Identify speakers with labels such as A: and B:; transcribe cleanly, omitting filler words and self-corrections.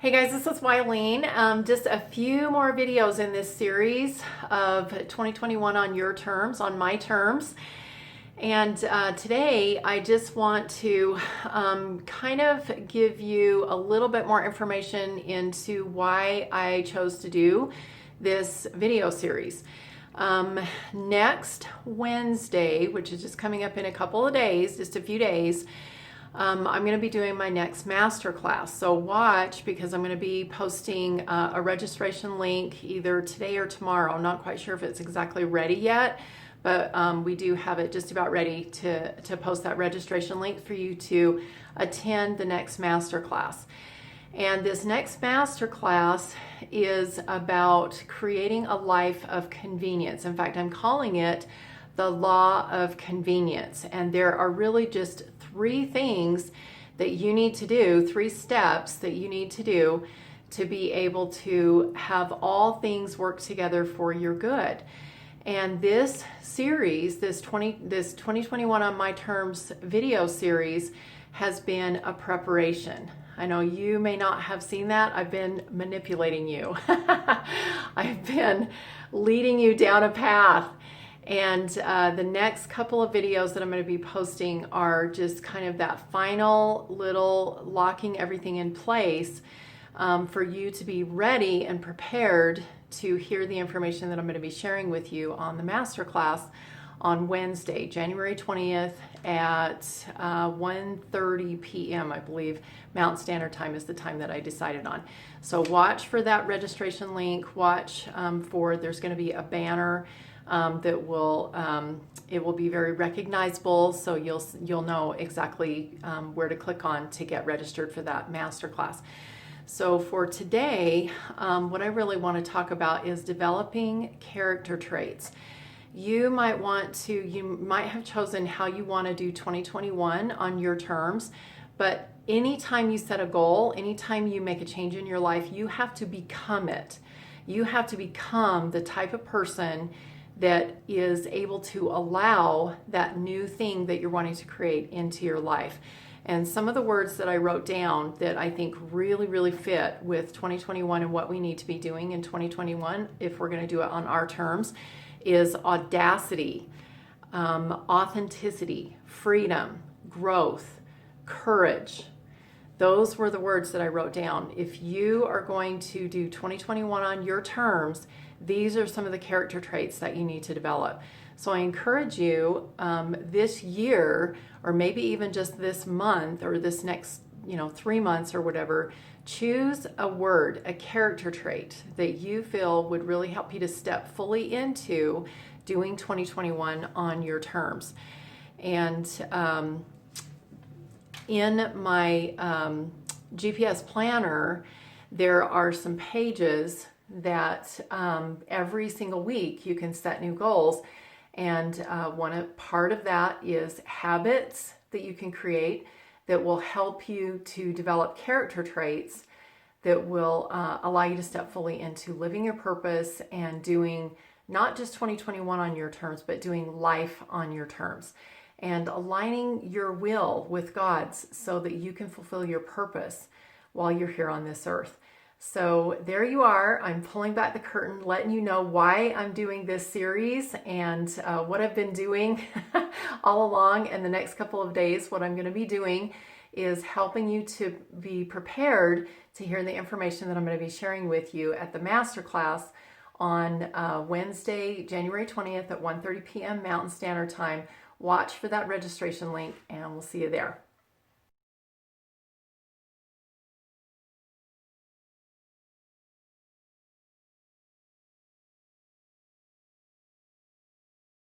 A: Hey guys, this is Wileen. Just a few more videos in this series of 2021 on your terms, on my terms. And today I just want to kind of give you a little bit more information into why I chose to do this video series. Next Wednesday, which is just coming up in a couple of days, just a few days, I'm going to be doing my next master class. So watch, because I'm going to be posting a registration link either today or tomorrow. I'm not quite sure if it's exactly ready yet, but we do have it just about ready to post that registration link for you to attend the next master class. And this next master class is about creating a life of convenience. In fact, I'm calling it the law of convenience. And there are really just three things that you need to do, three steps that you need to do to be able to have all things work together for your good. And this series, this 2021 on My Terms video series, has been a preparation. I know you may not have seen that. I've been manipulating you. I've been leading you down a path. And the next couple of videos that I'm going to be posting are just kind of that final little locking everything in place for you to be ready and prepared to hear the information that I'm going to be sharing with you on the masterclass on Wednesday, January 20th at 1:30 p.m. I believe Mountain Standard Time is the time that I decided on. So watch for that registration link. Watch there's going to be a banner that will it will be very recognizable, so you'll know exactly where to click on to get registered for that masterclass. So for today, what I really want to talk about is developing character traits. You might have chosen how you want to do 2021 on your terms, but anytime you set a goal, anytime you make a change in your life, you have to become it. You have to become the type of person that is able to allow that new thing that you're wanting to create into your life. And some of the words that I wrote down that I think really, really fit with 2021 and what we need to be doing in 2021, if we're going to do it on our terms, is audacity, authenticity, freedom, growth, courage. Those were the words that I wrote down. If you are going to do 2021 on your terms, these are some of the character traits that you need to develop. So I encourage you this year, or maybe even just this month or this next 3 months or whatever, choose a word, a character trait that you feel would really help you to step fully into doing 2021 on your terms. And in my GPS planner, there are some pages that every single week you can set new goals. And part of that is habits that you can create that will help you to develop character traits that will allow you to step fully into living your purpose and doing not just 2021 on your terms, but doing life on your terms and aligning your will with God's so that you can fulfill your purpose while you're here on this earth. So there you are. I'm pulling back the curtain, letting you know why I'm doing this series and what I've been doing all along. And the next couple of days, what I'm going to be doing is helping you to be prepared to hear the information that I'm going to be sharing with you at the masterclass on Wednesday, January 20th at 1:30 p.m. Mountain Standard Time. Watch for that registration link, and we'll see you there.